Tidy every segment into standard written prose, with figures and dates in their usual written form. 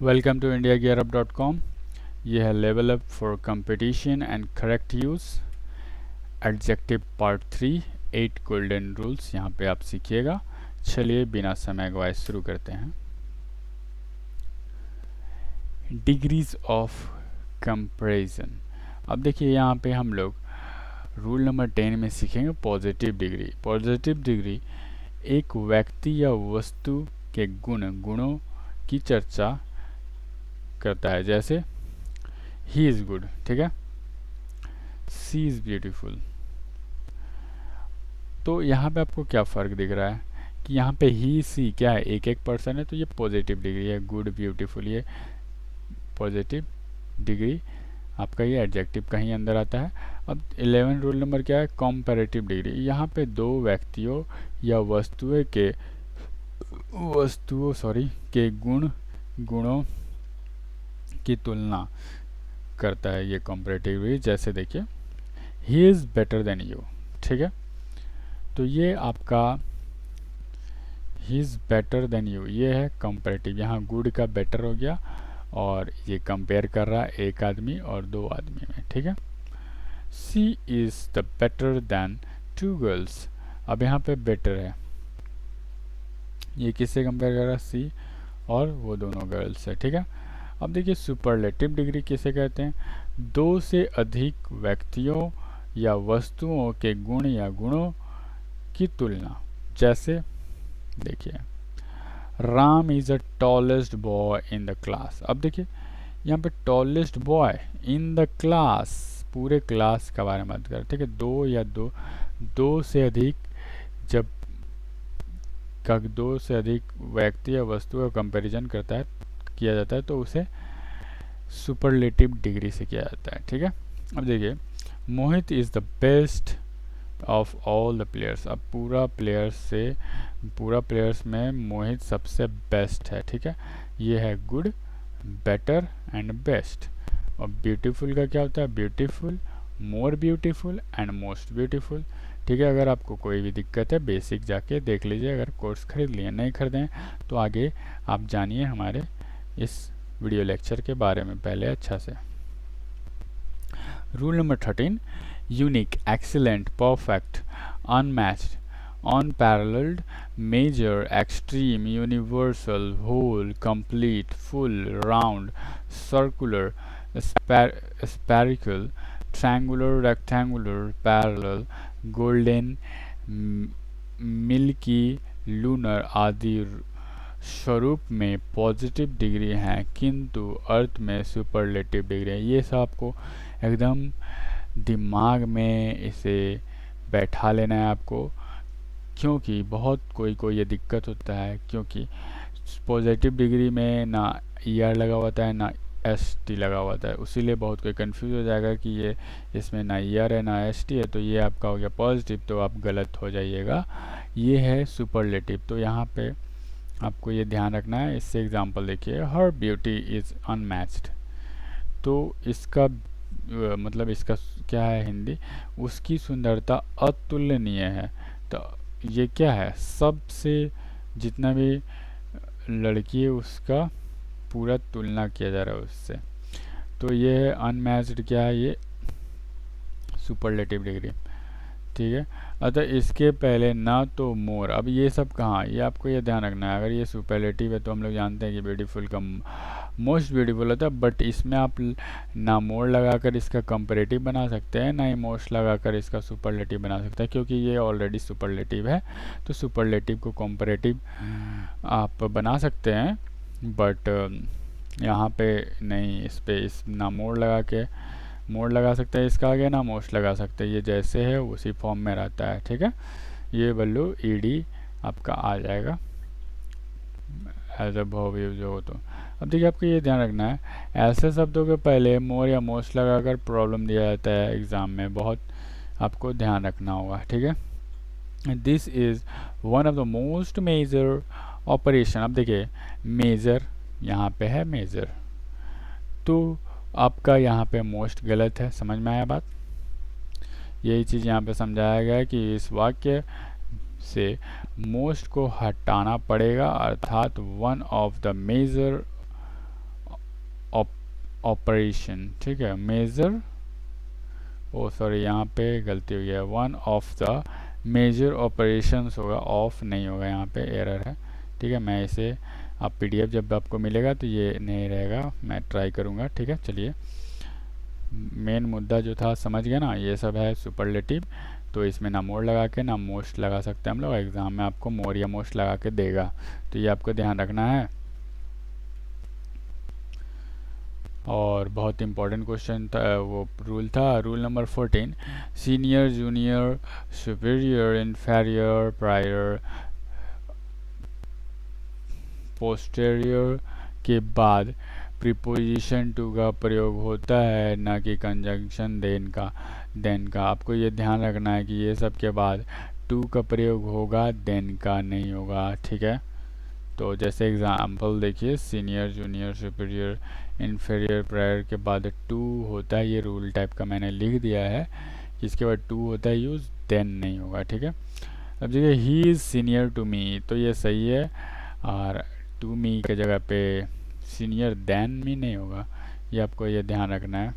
Welcome to indiagearup.com। ये है level up for competition and correct use adjective part 3 8 golden rules यहाँ पे आप सीखिएगा। चलिए बिना समय गवाए शुरू करते हैं। Degrees of comparison. अब देखिए यहाँ पे हम लोग रूल नंबर 10 में सीखेंगे पॉजिटिव डिग्री। पॉजिटिव डिग्री एक व्यक्ति या वस्तु के गुणों की चर्चा करता है, जैसे ही इज़ गुड, ठीक है, सी इज़ ब्यूटीफुल। तो यहाँ पे आपको क्या फ़र्क दिख रहा है कि यहाँ पे ही सी क्या है, एक पर्सन है, तो ये पॉजिटिव डिग्री है। गुड, ब्यूटीफुल, ये पॉजिटिव डिग्री आपका ये एडजेक्टिव कहीं अंदर आता है। अब 11 रूल नंबर क्या है, कंपैरेटिव डिग्री। यहाँ पे दो व्यक्तियों या वस्तुओं के गुणों की तुलना करता है ये कंपैरेटिव डिग्री। जैसे देखिए he is better than you, ठीक है, तो ये आपका he is better than you ये है कंपैरेटिव। यहाँ गुड का बेटर हो गया और ये कंपेयर कर रहा है एक आदमी और दो आदमी में, ठीक है। She is the better than two girls. अब यहाँ पे बेटर है, ये किससे कंपेयर कर रहा है, सी और वो दोनों गर्ल्स है, ठीक है। अब देखिए सुपरलेटिव डिग्री किसे कहते हैं, दो से अधिक व्यक्तियों या वस्तुओं के गुण या गुणों की तुलना। जैसे देखिए Ram is the tallest boy in the class. अब देखिए यहाँ पे tallest boy in the class, पूरे क्लास का बारे में बात कर, ठीक है। दो से अधिक, जब दो से अधिक व्यक्ति या वस्तु का कंपैरिजन किया जाता है तो उसे सुपरलेटिव डिग्री से किया जाता है, ठीक है। अब देखिए Mohit is the best of all the players. अब पूरा प्लेयर्स में मोहित सबसे बेस्ट है, ठीक है। ये है गुड, बेटर एंड बेस्ट। और ब्यूटीफुल का क्या होता है, beautiful, more beautiful and most beautiful, ठीक है। अगर आपको कोई भी दिक्कत है बेसिक जाके देख लीजिए। अगर कोर्स खरीद लिए, नहीं खरीदें तो आगे आप जानिए हमारे इस वीडियो लेक्चर के बारे में पहले अच्छा से। Rule number 13 unique, excellent, perfect, unmatched, unparalleled, major, extreme, universal, whole, complete, full, round, circular, spherical, triangular, rectangular, parallel, golden, milky, lunar आदि स्वरूप में पॉजिटिव डिग्री हैं, किंतु अर्थ में सुपरलेटिव डिग्री है। ये सब आपको एकदम दिमाग में इसे बैठा लेना है आपको, क्योंकि बहुत कोई ये दिक्कत होता है, क्योंकि पॉजिटिव डिग्री में ना ईआर लगा होता है ना एसटी लगा होता है, उसीलिए बहुत कोई कंफ्यूज हो जाएगा कि ये इसमें ना ईआर है ना एसटी है, तो ये आपका हो गया पॉजिटिव, तो आप गलत हो जाइएगा। ये है सुपरलेटिव। तो यहाँ पे आपको ये ध्यान रखना है। इससे एग्जांपल देखिए, हर ब्यूटी इज़ अनमैच्ड। तो इसका मतलब इसका क्या है हिंदी, उसकी सुंदरता अतुलनीय है। तो ये क्या है, सबसे जितना भी लड़की है उसका पूरा तुलना किया जा रहा है उससे। तो ये है अनमैच्ड, क्या है ये, सुपरलेटिव डिग्री, ठीक है। अतः इसके पहले ना तो मोर। अब ये सब कहाँ, ये आपको ये ध्यान रखना है। अगर ये सुपरलेटिव है तो हम लोग जानते हैं कि ब्यूटीफुल का मोस्ट ब्यूटीफुल होता है, बट इसमें आप ना मोर लगाकर इसका कंपैरेटिव बना सकते हैं, ना ही मोस्ट लगाकर इसका सुपरलेटिव बना सकते हैं, क्योंकि ये ऑलरेडी सुपरलेटिव है। तो सुपरलेटिव को कंपैरेटिव आप बना सकते हैं, बट यहाँ पे नहीं, इस ना मोड़ लगा सकते हैं इसका आगे, ना मोस्ट लगा सकते हैं। ये जैसे है उसी फॉर्म में रहता है, ठीक है। ये वैल्यू ईडी आपका आ जाएगा एज अ वर्ब यूज हो तो। अब देखिए आपको ये ध्यान रखना है, ऐसे शब्दों के पहले मोर या मोस्ट लगाकर प्रॉब्लम दिया जाता है एग्ज़ाम में, बहुत आपको ध्यान रखना होगा, ठीक है। This is one of the most major operation. अब देखिए मेजर यहाँ पे है, मेजर, तो आपका यहाँ पे मोस्ट गलत है। समझ में आया बात, यही चीज़ यहाँ पे समझाया गया है कि इस वाक्य से मोस्ट को हटाना पड़ेगा, अर्थात one of the major operation, ठीक है, मेजर, ओ सॉरी यहाँ पे गलती हो गया, one of the major operations होगा, ऑफ नहीं होगा, यहाँ पे एरर है, ठीक है। मैं इसे आप पीडीएफ जब आपको मिलेगा तो ये नहीं रहेगा, मैं ट्राई करूँगा, ठीक है। चलिए, मेन मुद्दा जो था समझ गया ना, ये सब है सुपरलेटिव, तो इसमें ना मोर लगा के ना मोस्ट लगा सकते हैं हम लोग, एग्ज़ाम में आपको मोर या मोस्ट लगा के देगा, तो ये आपको ध्यान रखना है। और बहुत इंपॉर्टेंट क्वेश्चन था, वो रूल था, rule number 14, senior, junior, superior, inferior, prior, posterior के बाद प्रीपोजिशन टू का प्रयोग होता है, ना कि कंजंक्शन देन का। आपको ये ध्यान रखना है कि ये सब के बाद टू का प्रयोग होगा, देन का नहीं होगा, ठीक है। तो जैसे एग्जाम्पल देखिए, senior, junior, superior, inferior, prior के बाद टू होता है, ये रूल टाइप का मैंने लिख दिया है, इसके बाद टू होता है यूज, देन नहीं होगा, ठीक है। अब देखिए, he is senior to me, तो ये सही है, और टू मी के जगह पे सीनियर देन मी नहीं होगा, ये आपको ये ध्यान रखना है।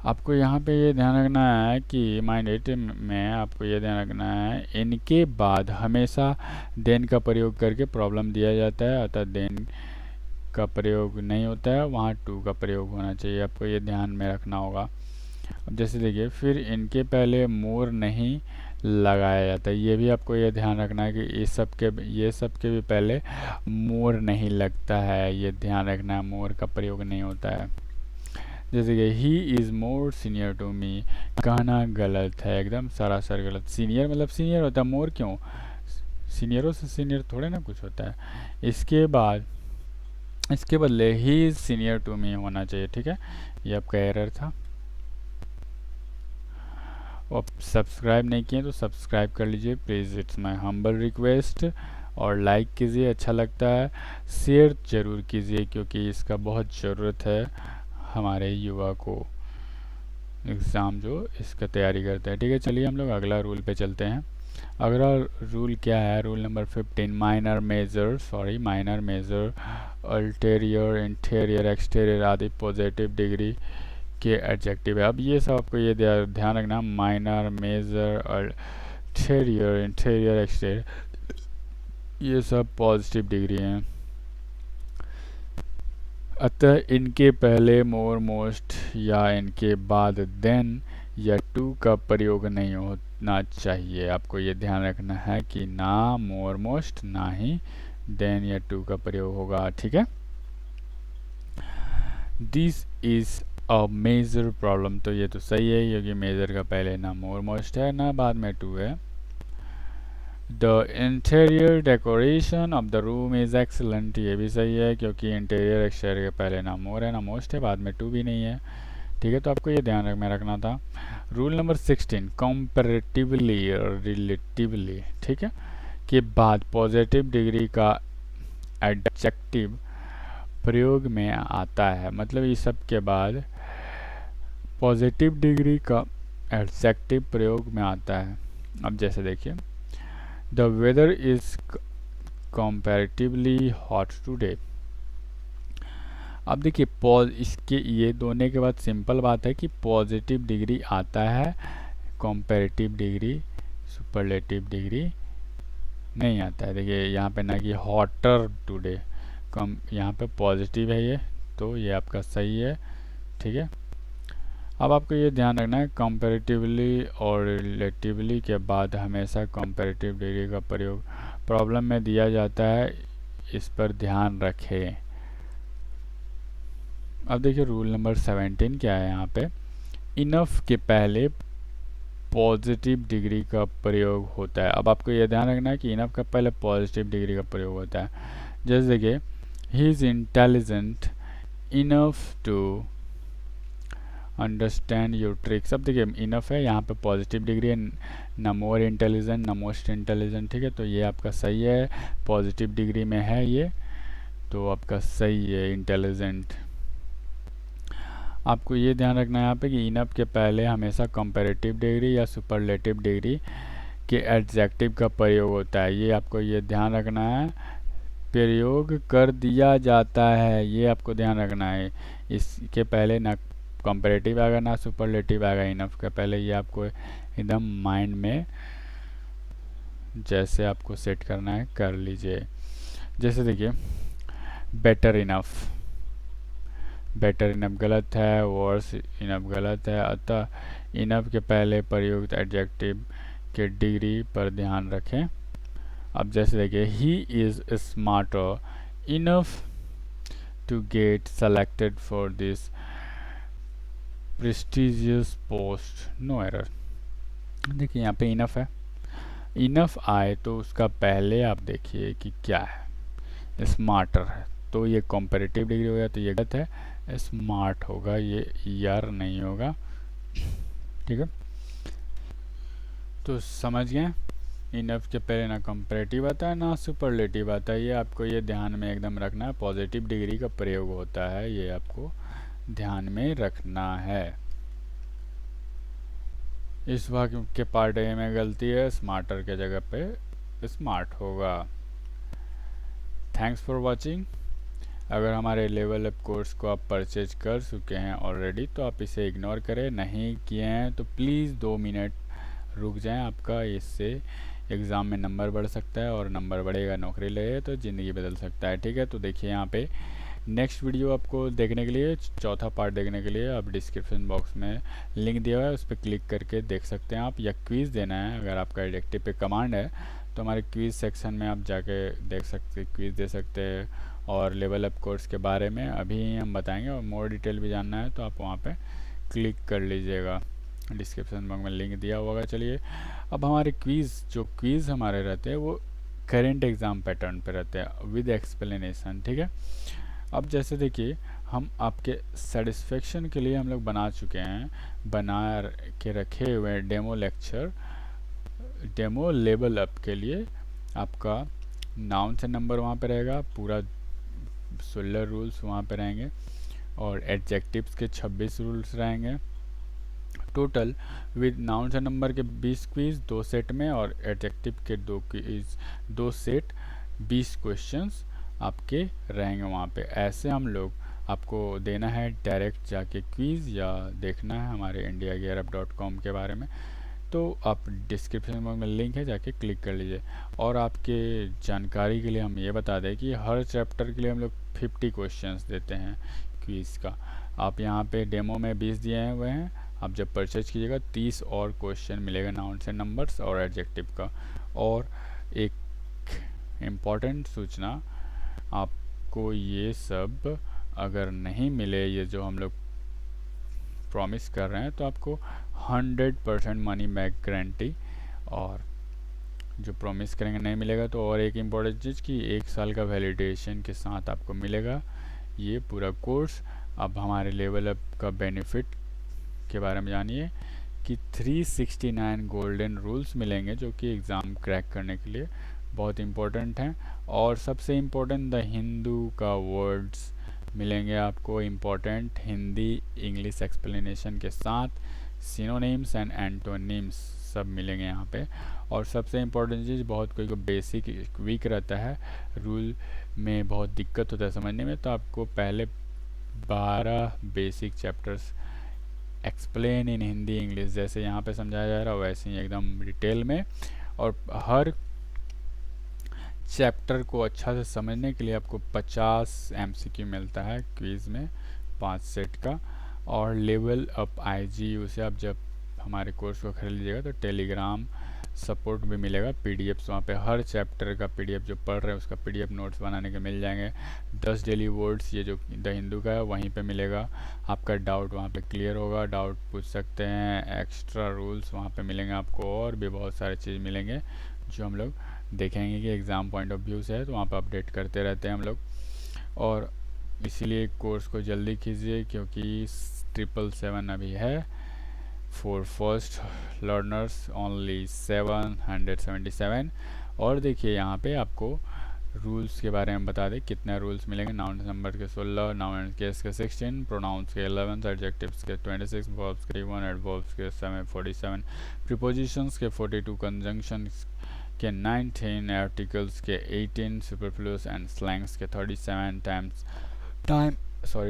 आपको यहाँ पे ये ध्यान रखना है कि माइंड इट में आपको ये ध्यान रखना है, इनके बाद हमेशा देन का प्रयोग करके प्रॉब्लम दिया जाता है, अतः देन का प्रयोग नहीं होता है, वहाँ टू का प्रयोग होना चाहिए, आपको ये ध्यान में रखना होगा। अब जैसे देखिए, फिर इनके पहले मोर नहीं लगाया जाता है, ये भी आपको ये ध्यान रखना है कि ये सब के भी पहले मोर नहीं लगता है, ये ध्यान रखना है, मोर का प्रयोग नहीं होता है। जैसे कि he is more senior to me, कहना गलत है, एकदम सरासर गलत, सीनियर मतलब सीनियर होता है, मोर क्यों, सीनियरों से सीनियर थोड़े ना कुछ होता है। इसके बदले he is senior to me होना चाहिए, ठीक है, ये आपका एरर था। आप सब्सक्राइब नहीं किए तो सब्सक्राइब कर लीजिए please, it's my humble request, और लाइक कीजिए अच्छा लगता है, शेयर ज़रूर कीजिए क्योंकि इसका बहुत ज़रूरत है हमारे युवा को, एग्ज़ाम जो इसका तैयारी करते हैं, ठीक है। चलिए हम लोग अगला रूल पे चलते हैं। अगला रूल क्या है, rule number 15, minor major, ulterior, interior, exterior आदि पॉजिटिव डिग्री के एडजेक्टिव है। अब ये सब आपको ये ध्यान रखना, minor, major, ulterior, interior, exterior, ये सब पॉजिटिव डिग्री हैं, अतः इनके पहले मोर, मोस्ट या इनके बाद देन या टू का प्रयोग नहीं होना चाहिए। आपको ये ध्यान रखना है कि ना मोर, मोस्ट, ना ही देन या टू का प्रयोग होगा, ठीक है। This is a major problem, तो ये तो सही है क्योंकि मेजर का पहले ना मोर, मोस्ट है, ना बाद में टू है। The interior decoration of the room is excellent, ये भी सही है क्योंकि इंटीरियर एक्सटीरियर के पहले ना मोर है ना मोस्ट है, बाद में टू भी नहीं है, ठीक है। तो आपको ये ध्यान में रखना था। रूल नंबर 16, कंपैरेटिवली और रिलेटिवली, ठीक है, के बाद पॉजिटिव डिग्री का एडजेक्टिव प्रयोग में आता है, मतलब इस सब के बाद पॉजिटिव डिग्री का एडजेक्टिव प्रयोग में आता है। अब जैसे देखिए, the weather is comparatively hot today. अब देखिए, इसके ये दोनों के बाद सिंपल बात है कि पॉजिटिव डिग्री आता है, कंपैरेटिव डिग्री, सुपरलेटिव डिग्री नहीं आता है। देखिए यहाँ पे ना कि हॉटर टुडे, कम यहाँ पे पॉजिटिव है ये, तो ये आपका सही है, ठीक है। अब आपको ये ध्यान रखना है, कंपैरेटिवली और रिलेटिवली के बाद हमेशा कंपैरेटिव डिग्री का प्रयोग प्रॉब्लम में दिया जाता है, इस पर ध्यान रखें। अब देखिए रूल नंबर 17 क्या है, यहाँ पे इनफ के पहले पॉजिटिव डिग्री का प्रयोग होता है। अब आपको यह ध्यान रखना है कि इनफ का पहले पॉजिटिव डिग्री का प्रयोग होता है। जैसे देखिए, he is intelligent enough to understand your tricks. अब देखिए इनफ है, यहाँ पे पॉजिटिव डिग्री है, न मोर इंटेलिजेंट न मोस्ट इंटेलिजेंट, ठीक है, तो ये आपका सही है, पॉजिटिव डिग्री में है ये, तो आपका सही है इंटेलिजेंट। आपको ये ध्यान रखना है यहाँ पे कि इनफ के पहले हमेशा कंपैरेटिव डिग्री या सुपरलेटिव डिग्री के एडजेक्टिव का प्रयोग होता है, ये आपको ये ध्यान रखना है, प्रयोग कर दिया जाता है, ये आपको ध्यान रखना है। इसके पहले ना कंपैरेटिव आएगा ना सुपरलेटिव आएगा इनफ के पहले, ये आपको एकदम माइंड में जैसे आपको सेट करना है कर लीजिए। जैसे देखिए बेटर इनफ, बेटर इनफ गलत है, वर्स इनफ गलत है, अतः इनफ के पहले प्रयुक्त एडजेक्टिव के डिग्री पर ध्यान रखें। अब जैसे देखिए he is smarter enough to get selected for this prestigious post, no error. देखिए यहाँ पे इनफ है, इनफ आए तो उसका पहले आप देखिए कि क्या है, स्मार्टर है, तो ये कंपैरेटिव डिग्री हो गया, तो ये गलत है, स्मार्ट होगा, ये यार नहीं होगा। ठीक है, तो समझ गए, इनफ के पहले ना कंपैरेटिव आता है ना सुपरलेटिव आता है, ये आपको ये ध्यान में एकदम रखना है। पॉजिटिव डिग्री का प्रयोग होता है, ये आपको ध्यान में रखना है। इस वाक्य के पार्ट ए में गलती है, स्मार्टर के जगह पे स्मार्ट होगा। Thanks for watching. अगर हमारे लेवल अप कोर्स को आप परचेज कर चुके हैं ऑलरेडी तो आप इसे इग्नोर करें, नहीं किए हैं तो प्लीज़ 2 मिनट रुक जाएं, आपका इससे एग्ज़ाम में नंबर बढ़ सकता है, और नंबर बढ़ेगा नौकरी ले तो ज़िंदगी बदल सकता है। ठीक है, तो देखिए यहाँ पे नेक्स्ट वीडियो आपको देखने के लिए, चौथा पार्ट देखने के लिए आप डिस्क्रिप्शन बॉक्स में लिंक दिया हुआ है, उस पर क्लिक करके देख सकते हैं आप। या क्विज़ देना है, अगर आपका एडिक्टिव पे कमांड है तो हमारे क्विज़ सेक्शन में आप जाके देख सकते, क्विज़ दे सकते हैं। और लेवल अप कोर्स के बारे में अभी हम बताएंगे, और मोर डिटेल भी जानना है तो आप वहाँ पे क्लिक कर लीजिएगा, डिस्क्रिप्शन बॉक्स में लिंक दिया होगा। चलिए अब हमारे जो क्विज़ हमारे रहते हैं वो करेंट एग्ज़ाम पैटर्न पे रहते हैं विद एक्सप्लेनेशन। ठीक है, अब जैसे देखिए हम आपके सेटिस्फेक्शन के लिए हम लोग बना चुके हैं, बना के रखे हुए demo lecture, demo level up के लिए। आपका नाउन से नंबर वहाँ पे रहेगा, पूरा 16 रूल्स वहाँ पे रहेंगे, और एडजेक्टिव्स के 26 रूल्स रहेंगे टोटल, विद नाउन से नंबर के 20 क्विज 2 सेट में, और एडजेक्टिव के 2 क्विज 2 सेट 20 क्वेश्चंस आपके रहेंगे वहाँ पे। ऐसे हम लोग आपको देना है डायरेक्ट जाके क्विज़, या देखना है हमारे indiagearup.com के बारे में तो आप डिस्क्रिप्शन बॉक्स में लिंक है, जाके क्लिक कर लीजिए। और आपके जानकारी के लिए हम ये बता दें कि हर चैप्टर के लिए हम लोग 50 क्वेश्चंस देते हैं क्विज़ का। आप यहाँ पे डेमो में 20 दिए हुए हैं, आप जब परचेज कीजिएगा 30 और क्वेश्चन मिलेगा नाउन से नंबर्स और एडजेक्टिव का। और एक इम्पॉर्टेंट सूचना, आपको ये सब अगर नहीं मिले, ये जो हम लोग प्रॉमिस कर रहे हैं, तो आपको 100% मनी बैक गारंटी, और जो प्रॉमिस करेंगे नहीं मिलेगा तो और एक इम्पॉर्टेंट चीज़ कि 1 साल का वैलिडेशन के साथ आपको मिलेगा ये पूरा कोर्स। अब हमारे लेवल अप का बेनिफिट के बारे में जानिए कि 369 गोल्डन रूल्स मिलेंगे जो कि एग्ज़ाम क्रैक करने के लिए बहुत इम्पोर्टेंट हैं। और सबसे इम्पोर्टेंट द हिंदू का वर्ड्स मिलेंगे आपको, इम्पोर्टेंट हिंदी इंग्लिश एक्सप्लेनेशन के साथ सिनोनिम्स एंड एंटोनिम्स सब मिलेंगे यहाँ पे। और सबसे इम्पोर्टेंट चीज़, बहुत कोई को बेसिक वीक रहता है, रूल में बहुत दिक्कत होता है समझने में, तो आपको पहले 12 basic chapters explain in Hindi English जैसे यहाँ पे समझाया जा रहा है वैसे ही एकदम डिटेल में। और हर चैप्टर को अच्छा से समझने के लिए आपको 50 MCQ मिलता है क्विज़ में 5 सेट का। और लेवल अप IGU से आप जब हमारे कोर्स को खरीद लीजिएगा तो टेलीग्राम सपोर्ट भी मिलेगा, PDFs वहाँ पे हर चैप्टर का PDF जो पढ़ रहे हैं उसका PDF नोट्स बनाने के मिल जाएंगे। 10 डेली वर्ड्स ये जो द हिंदू का है वहीं पे मिलेगा, आपका डाउट वहाँ पे क्लियर होगा, डाउट पूछ सकते हैं। एक्स्ट्रा रूल्स वहाँ पे मिलेंगे आपको, और भी बहुत सारे चीज़ मिलेंगे जो हम लोग देखेंगे कि एग्ज़ाम पॉइंट ऑफ व्यू से है, तो वहाँ पे अपडेट करते रहते हैं हम लोग। और इसीलिए कोर्स को जल्दी कीजिए क्योंकि 777 अभी है, फॉर फर्स्ट लर्नर्स ओनली 777। और देखिए यहाँ पे आपको रूल्स के बारे में बता दें कितने रूल्स मिलेंगे। नाउन नंबर के 16, नाउन केस के 16, प्रोनाउंस के 11, एडजेक्टिव्स के 26, वर्ब्स के 1, एडवर्ब्स के 47, प्रीपोजिशंस के 42, कंजंक्शंस के 19 आर्टिकल्स के 18 सुपरफ्लूअस एंड स्लैंग्स के 37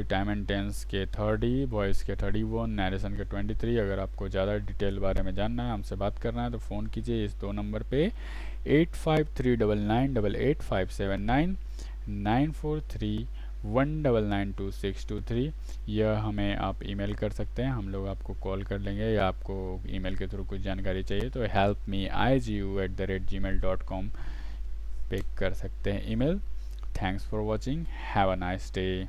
टाइम एंड टेंस के 30, वॉइस के 31, नरेशन के 23। अगर आपको ज़्यादा डिटेल बारे में जानना है, हमसे बात करना है, तो फ़ोन कीजिए इस 2 नंबर पे 8539988579 9431992623। यह हमें आप ईमेल कर सकते हैं, हम लोग आपको कॉल कर लेंगे, या आपको ईमेल के थ्रू कुछ जानकारी चाहिए तो helpmeigu@gmail.com पे कर सकते हैं email. Thanks for watching, have a nice day.